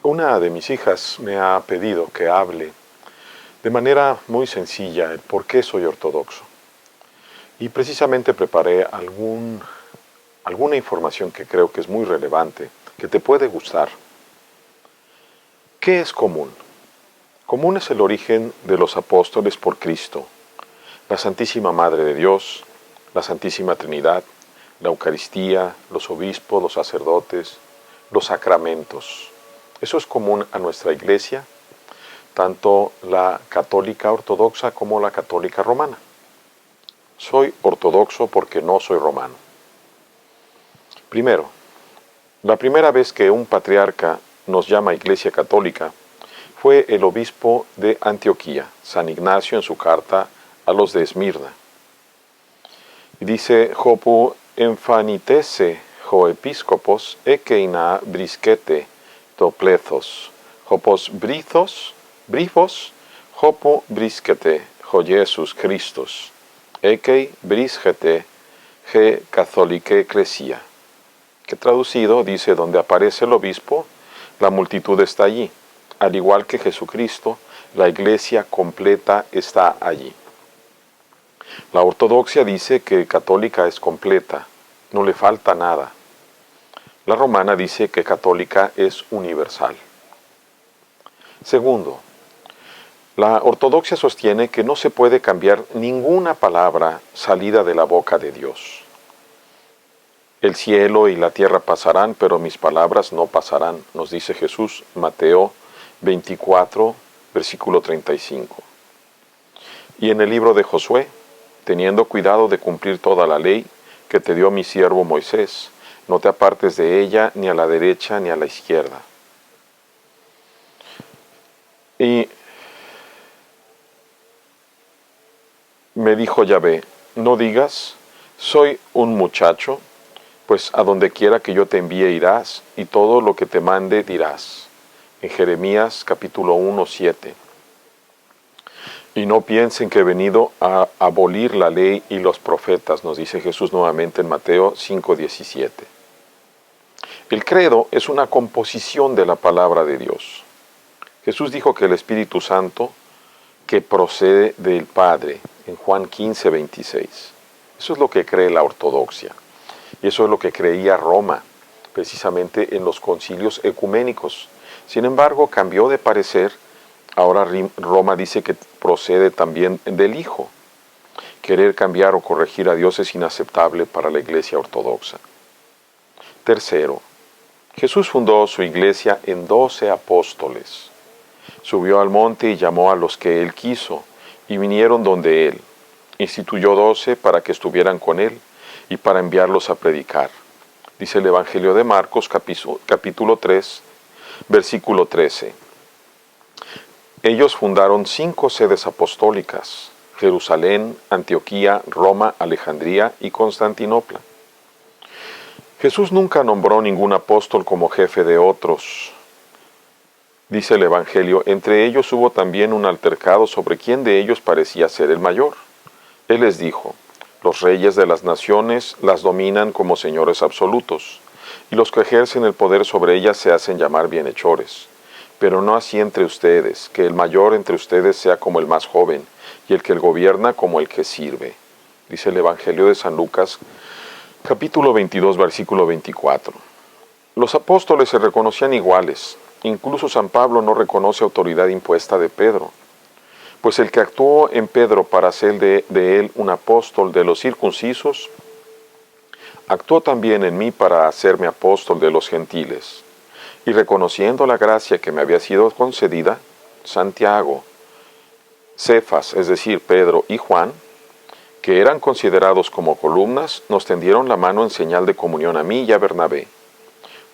Una de mis hijas me ha pedido que hable de manera muy sencilla el por qué soy ortodoxo. Y precisamente preparé alguna información que creo que es muy relevante, que te puede gustar. ¿Qué es común? Común es el origen de los apóstoles por Cristo, la Santísima Madre de Dios, la Santísima Trinidad, la Eucaristía, los obispos, los sacerdotes, los sacramentos. Eso es común a nuestra Iglesia, tanto la católica ortodoxa como la católica romana. Soy ortodoxo porque no soy romano. Primero, la primera vez que un patriarca nos llama Iglesia Católica fue el obispo de Antioquía, San Ignacio, en su carta a los de Esmirna. Y dice: Hopu enfanitese ho episcopos ekeina brisquete to plethos, hopos brifos, hopo brisquete ho Jesus Christus, ekei brisquete he catholique ecclesia. Que traducido dice: donde aparece el obispo, la multitud está allí. Al igual que Jesucristo, la iglesia completa está allí. La ortodoxia dice que católica es completa, no le falta nada. La romana dice que católica es universal. Segundo, la ortodoxia sostiene que no se puede cambiar ninguna palabra salida de la boca de Dios. El cielo y la tierra pasarán, pero mis palabras no pasarán, nos dice Jesús, Mateo 24, versículo 35. Y en el libro de Josué: teniendo cuidado de cumplir toda la ley que te dio mi siervo Moisés, no te apartes de ella ni a la derecha ni a la izquierda. Y me dijo Yahvé: no digas, soy un muchacho, pues a donde quiera que yo te envíe irás, y todo lo que te mande dirás. En Jeremías capítulo 1, 7. Y no piensen que he venido a abolir la ley y los profetas, nos dice Jesús nuevamente en Mateo 5, 17. El credo es una composición de la palabra de Dios. Jesús dijo que el Espíritu Santo, que procede del Padre, en Juan 15, 26. Eso es lo que cree la ortodoxia. Y eso es lo que creía Roma, precisamente en los concilios ecuménicos. Sin embargo, cambió de parecer. Ahora Roma dice que procede también del Hijo. Querer cambiar o corregir a Dios es inaceptable para la Iglesia ortodoxa. Tercero, Jesús fundó su Iglesia en 12 apóstoles. Subió al monte y llamó a los que Él quiso, y vinieron donde Él. Instituyó 12 para que estuvieran con Él y para enviarlos a predicar. Dice el Evangelio de Marcos, capítulo 3, versículo 13. Ellos fundaron 5 sedes apostólicas: Jerusalén, Antioquía, Roma, Alejandría y Constantinopla. Jesús nunca nombró ningún apóstol como jefe de otros. Dice el Evangelio: entre ellos hubo también un altercado sobre quién de ellos parecía ser el mayor. Él les dijo: los reyes de las naciones las dominan como señores absolutos, y los que ejercen el poder sobre ellas se hacen llamar bienhechores. Pero no así entre ustedes, que el mayor entre ustedes sea como el más joven, y el que gobierna como el que sirve. Dice el Evangelio de San Lucas, capítulo 22, versículo 24. Los apóstoles se reconocían iguales. Incluso San Pablo no reconoce autoridad impuesta de Pedro. Pues el que actuó en Pedro para hacer de él un apóstol de los circuncisos, actuó también en mí para hacerme apóstol de los gentiles. Y reconociendo la gracia que me había sido concedida, Santiago, Cefas, es decir, Pedro y Juan, que eran considerados como columnas, nos tendieron la mano en señal de comunión a mí y a Bernabé.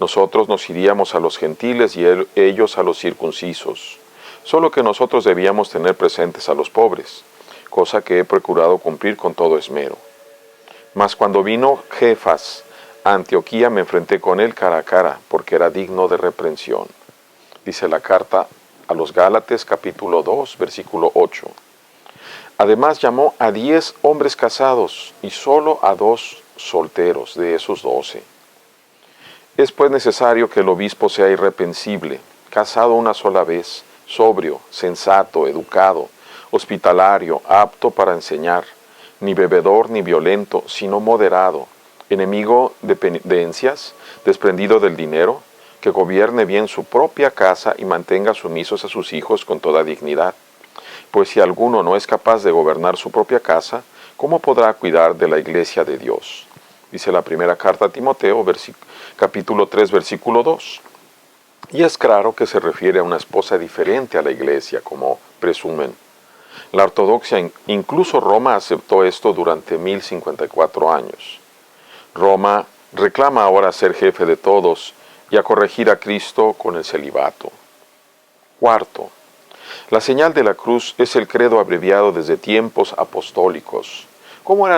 Nosotros nos iríamos a los gentiles y ellos a los circuncisos. Solo que nosotros debíamos tener presentes a los pobres, cosa que he procurado cumplir con todo esmero. Mas cuando vino Cefas a Antioquía, me enfrenté con él cara a cara, porque era digno de reprensión. Dice la carta a los Gálatas, capítulo 2, versículo 8. Además llamó a 10 hombres casados y solo a 2 solteros de esos 12. Es pues necesario que el obispo sea irreprensible, casado una sola vez, sobrio, sensato, educado, hospitalario, apto para enseñar, ni bebedor ni violento, sino moderado, enemigo de pendencias, desprendido del dinero, que gobierne bien su propia casa y mantenga sumisos a sus hijos con toda dignidad. Pues si alguno no es capaz de gobernar su propia casa, ¿cómo podrá cuidar de la iglesia de Dios? Dice la primera carta a Timoteo, capítulo 3, versículo 2. Y es claro que se refiere a una esposa diferente a la iglesia, como presumen. La ortodoxia, incluso Roma, aceptó esto durante 1054 años. Roma reclama ahora ser jefe de todos y a corregir a Cristo con el celibato. Cuarto, la señal de la cruz es el credo abreviado desde tiempos apostólicos. ¿Cómo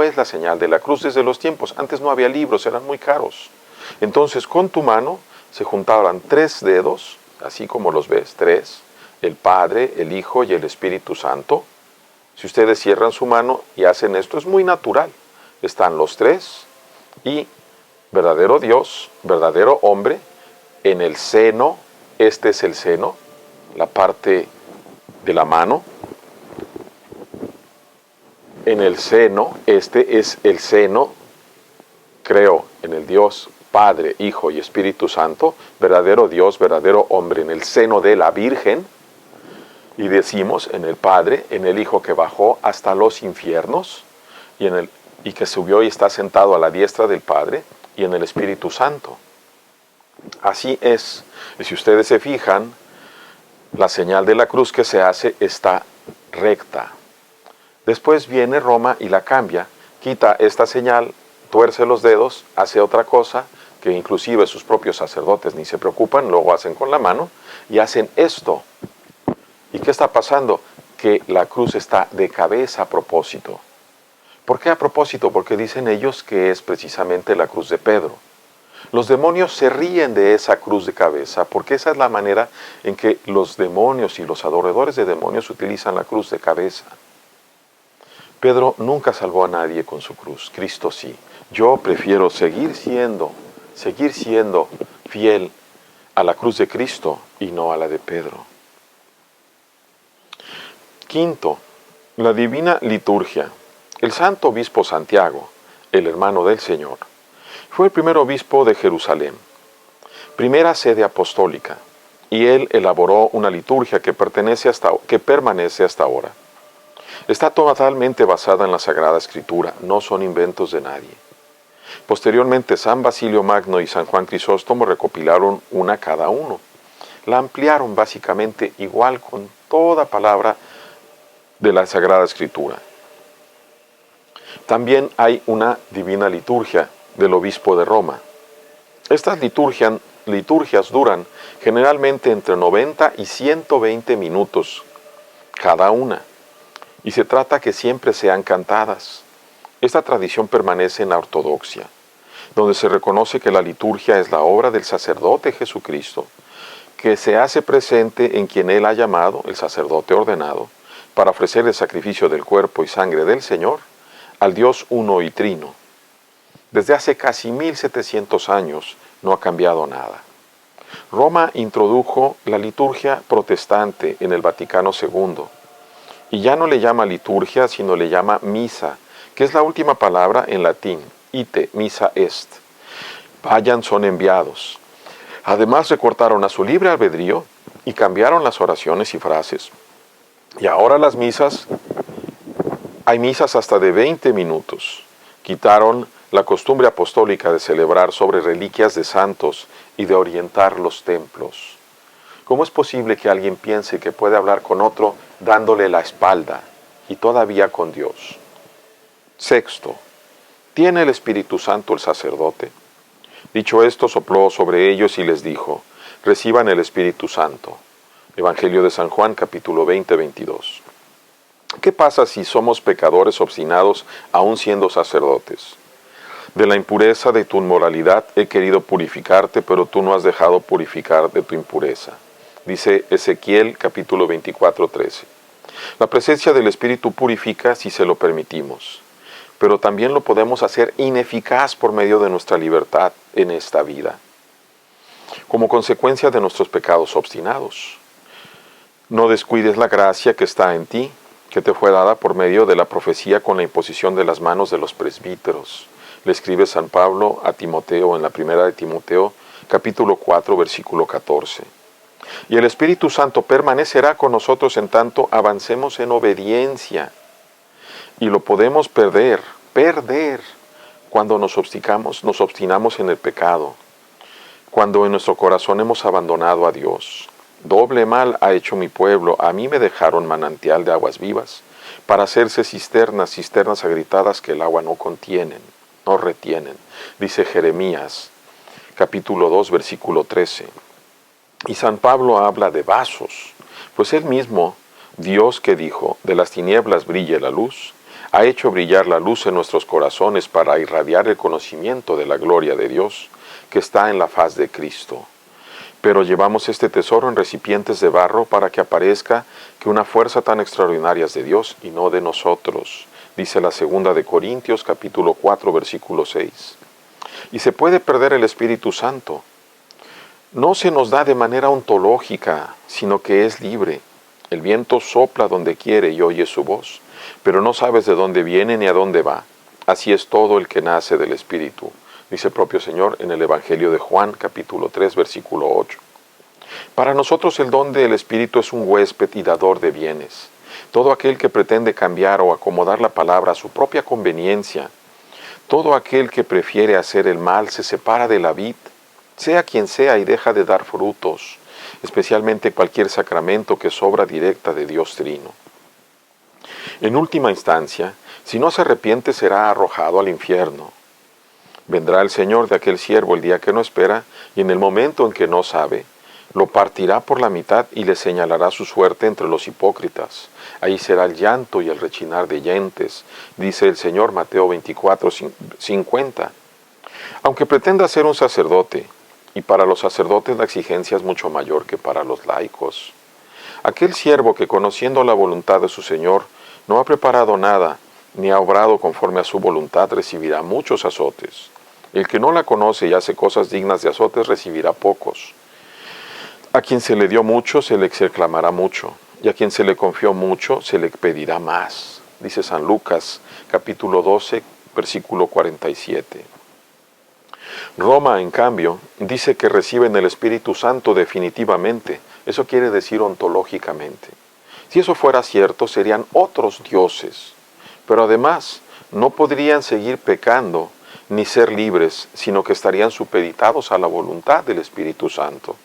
es la señal de la cruz desde los tiempos? Antes no había libros, eran muy caros. Entonces, con tu mano se juntaban 3 dedos, así como los ves, 3, el Padre, el Hijo y el Espíritu Santo. Si ustedes cierran su mano y hacen esto, es muy natural. Están los 3 y verdadero Dios, verdadero hombre, en el seno, este es el seno, la parte de la mano, en el seno, este es el seno, creo en el Dios Padre, Hijo y Espíritu Santo, verdadero Dios, verdadero hombre, en el seno de la Virgen, y decimos en el Padre, en el Hijo que bajó hasta los infiernos, y que subió y está sentado a la diestra del Padre, y en el Espíritu Santo. Así es, y si ustedes se fijan, la señal de la cruz que se hace está recta. Después viene Roma y la cambia, quita esta señal, tuerce los dedos, hace otra cosa, que inclusive sus propios sacerdotes ni se preocupan, luego hacen con la mano, y hacen esto. ¿Y qué está pasando? Que la cruz está de cabeza a propósito. ¿Por qué a propósito? Porque dicen ellos que es precisamente la cruz de Pedro. Los demonios se ríen de esa cruz de cabeza, porque esa es la manera en que los demonios y los adoradores de demonios utilizan la cruz de cabeza. Pedro nunca salvó a nadie con su cruz, Cristo sí. Yo prefiero seguir siendo fiel a la cruz de Cristo y no a la de Pedro. Quinto, la divina liturgia. El santo obispo Santiago, el hermano del Señor, fue el primer obispo de Jerusalén, primera sede apostólica, y él elaboró una liturgia que permanece hasta ahora. Está totalmente basada en la Sagrada Escritura, no son inventos de nadie. Posteriormente, San Basilio Magno y San Juan Crisóstomo recopilaron una cada uno. La ampliaron básicamente igual con toda palabra de la Sagrada Escritura. También hay una divina liturgia del obispo de Roma. Estas liturgias duran generalmente entre 90 y 120 minutos cada una, y se trata que siempre sean cantadas. Esta tradición permanece en la ortodoxia, donde se reconoce que la liturgia es la obra del sacerdote Jesucristo, que se hace presente en quien Él ha llamado, el sacerdote ordenado, para ofrecer el sacrificio del cuerpo y sangre del Señor al Dios uno y trino. Desde hace casi 1700 años no ha cambiado nada. Roma introdujo la liturgia protestante en el Vaticano II, y ya no le llama liturgia, sino le llama misa, que es la última palabra en latín, ite, misa est. Vayan, son enviados. Además recortaron a su libre albedrío y cambiaron las oraciones y frases. Y ahora las misas, hay misas hasta de 20 minutos. Quitaron la costumbre apostólica de celebrar sobre reliquias de santos y de orientar los templos. ¿Cómo es posible que alguien piense que puede hablar con otro dándole la espalda y todavía con Dios? Sexto, ¿tiene el Espíritu Santo el sacerdote? Dicho esto, sopló sobre ellos y les dijo, reciban el Espíritu Santo. Evangelio de San Juan, capítulo 20, 22. ¿Qué pasa si somos pecadores obstinados aún siendo sacerdotes? De la impureza de tu inmoralidad he querido purificarte, pero tú no has dejado purificar de tu impureza. Dice Ezequiel, capítulo 24, 13. La presencia del Espíritu purifica si se lo permitimos, pero también lo podemos hacer ineficaz por medio de nuestra libertad en esta vida. como consecuencia de nuestros pecados obstinados. No descuides la gracia que está en ti, que te fue dada por medio de la profecía con la imposición de las manos de los presbíteros. Le escribe San Pablo a Timoteo en la primera de Timoteo, capítulo 4, versículo 14. Y el Espíritu Santo permanecerá con nosotros en tanto avancemos en obediencia. Y lo podemos perder, cuando nos obstinamos en el pecado, cuando en nuestro corazón hemos abandonado a Dios. Doble mal ha hecho mi pueblo, a mí me dejaron manantial de aguas vivas, para hacerse cisternas agrietadas que el agua no contienen, no retienen, dice Jeremías, capítulo 2, versículo 13. Y San Pablo habla de vasos, pues él mismo, Dios que dijo, de las tinieblas brille la luz, ha hecho brillar la luz en nuestros corazones para irradiar el conocimiento de la gloria de Dios que está en la faz de Cristo. Pero llevamos este tesoro en recipientes de barro para que aparezca que una fuerza tan extraordinaria es de Dios y no de nosotros, dice la segunda de Corintios capítulo 4 versículo 6. Y se puede perder el Espíritu Santo. No se nos da de manera ontológica, sino que es libre. El viento sopla donde quiere y oye su voz, pero no sabes de dónde viene ni a dónde va. Así es todo el que nace del Espíritu, dice el propio Señor en el Evangelio de Juan, capítulo 3, versículo 8. Para nosotros el don del Espíritu es un huésped y dador de bienes. Todo aquel que pretende cambiar o acomodar la palabra a su propia conveniencia, todo aquel que prefiere hacer el mal se separa de la vid, sea quien sea, y deja de dar frutos, especialmente cualquier sacramento que es obra directa de Dios Trino. En última instancia, si no se arrepiente será arrojado al infierno. Vendrá el Señor de aquel siervo el día que no espera, y en el momento en que no sabe, lo partirá por la mitad y le señalará su suerte entre los hipócritas. Ahí será el llanto y el rechinar de dientes, dice el Señor Mateo 24, 50. Aunque pretenda ser un sacerdote, y para los sacerdotes la exigencia es mucho mayor que para los laicos. Aquel siervo que conociendo la voluntad de su Señor no ha preparado nada, ni ha obrado conforme a su voluntad, recibirá muchos azotes. El que no la conoce y hace cosas dignas de azotes recibirá pocos. A quien se le dio mucho, se le reclamará mucho, y a quien se le confió mucho, se le pedirá más, dice San Lucas, capítulo 12, versículo 47. Roma, en cambio, dice que reciben el Espíritu Santo definitivamente, eso quiere decir ontológicamente. Si eso fuera cierto, serían otros dioses, pero además no podrían seguir pecando ni ser libres, sino que estarían supeditados a la voluntad del Espíritu Santo,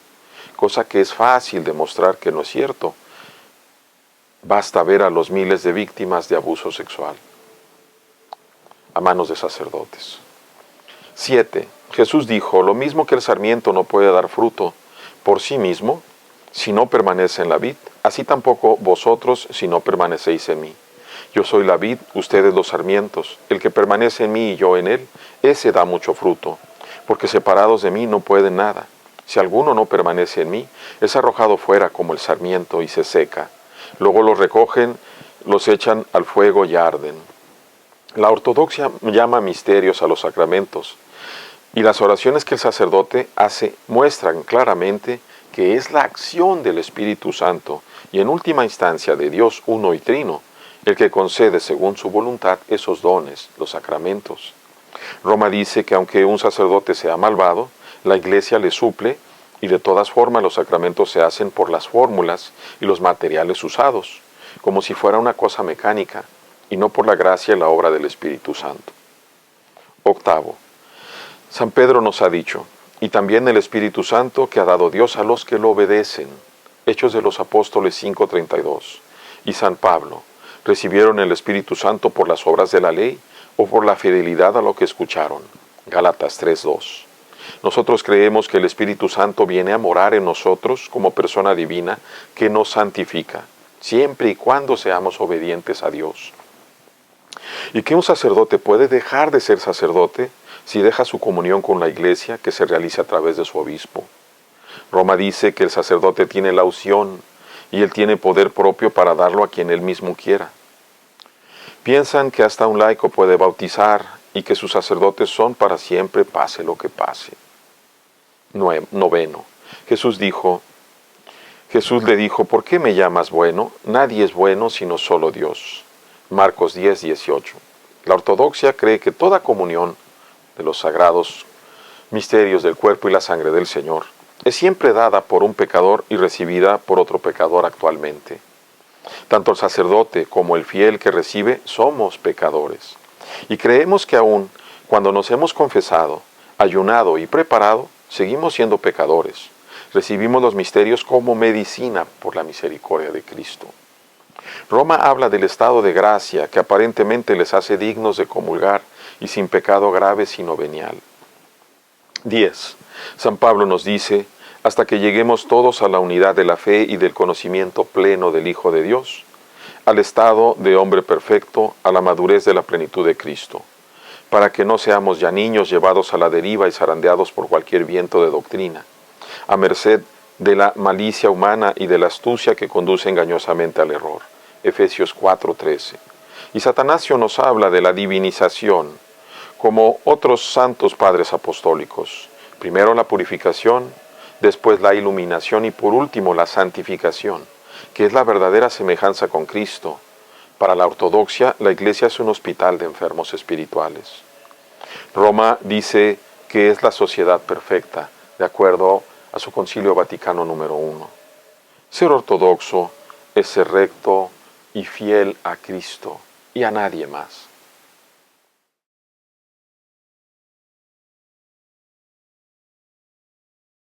cosa que es fácil demostrar que no es cierto. Basta ver a los miles de víctimas de abuso sexual a manos de sacerdotes. 7. Jesús dijo, lo mismo que el sarmiento no puede dar fruto por sí mismo, si no permanece en la vid, así tampoco vosotros si no permanecéis en mí. Yo soy la vid, ustedes los sarmientos. El que permanece en mí y yo en él, ese da mucho fruto, porque separados de mí no pueden nada. Si alguno no permanece en mí, es arrojado fuera como el sarmiento y se seca. Luego los recogen, los echan al fuego y arden. La ortodoxia llama misterios a los sacramentos, y las oraciones que el sacerdote hace muestran claramente que es la acción del Espíritu Santo y en última instancia de Dios uno y trino, el que concede según su voluntad esos dones, los sacramentos. Roma dice que aunque un sacerdote sea malvado, la Iglesia le suple y de todas formas los sacramentos se hacen por las fórmulas y los materiales usados, como si fuera una cosa mecánica y no por la gracia y la obra del Espíritu Santo. 8. San Pedro nos ha dicho, y también el Espíritu Santo que ha dado Dios a los que lo obedecen. Hechos de los Apóstoles 5:32. Y San Pablo, ¿recibieron el Espíritu Santo por las obras de la ley o por la fidelidad a lo que escucharon? Gálatas 3:2. Nosotros creemos que el Espíritu Santo viene a morar en nosotros como persona divina que nos santifica, siempre y cuando seamos obedientes a Dios. Y que un sacerdote puede dejar de ser sacerdote si deja su comunión con la Iglesia que se realiza a través de su obispo. Roma dice que el sacerdote tiene la unción y él tiene poder propio para darlo a quien él mismo quiera. Piensan que hasta un laico puede bautizar y que sus sacerdotes son para siempre, pase lo que pase. 9. Jesús le dijo, ¿por qué me llamas bueno? Nadie es bueno sino solo Dios. Marcos 10, 18. La ortodoxia cree que toda comunión de los sagrados misterios del cuerpo y la sangre del Señor es siempre dada por un pecador y recibida por otro pecador actualmente. Tanto el sacerdote como el fiel que recibe somos pecadores. Y creemos que aún cuando nos hemos confesado, ayunado y preparado, seguimos siendo pecadores. Recibimos los misterios como medicina por la misericordia de Cristo. Roma habla del estado de gracia que aparentemente les hace dignos de comulgar y sin pecado grave sino venial. 10. San Pablo nos dice, hasta que lleguemos todos a la unidad de la fe y del conocimiento pleno del Hijo de Dios, al estado de hombre perfecto, a la madurez de la plenitud de Cristo, para que no seamos ya niños llevados a la deriva y zarandeados por cualquier viento de doctrina, a merced de la malicia humana y de la astucia que conduce engañosamente al error. Efesios 4:13. Y Satanasio nos habla de la divinización, como otros santos padres apostólicos. Primero la purificación, después la iluminación y por último la santificación, que es la verdadera semejanza con Cristo. Para la ortodoxia, la Iglesia es un hospital de enfermos espirituales. Roma dice que es la sociedad perfecta, de acuerdo a su Concilio Vaticano número 1. Ser ortodoxo es ser recto y fiel a Cristo y a nadie más.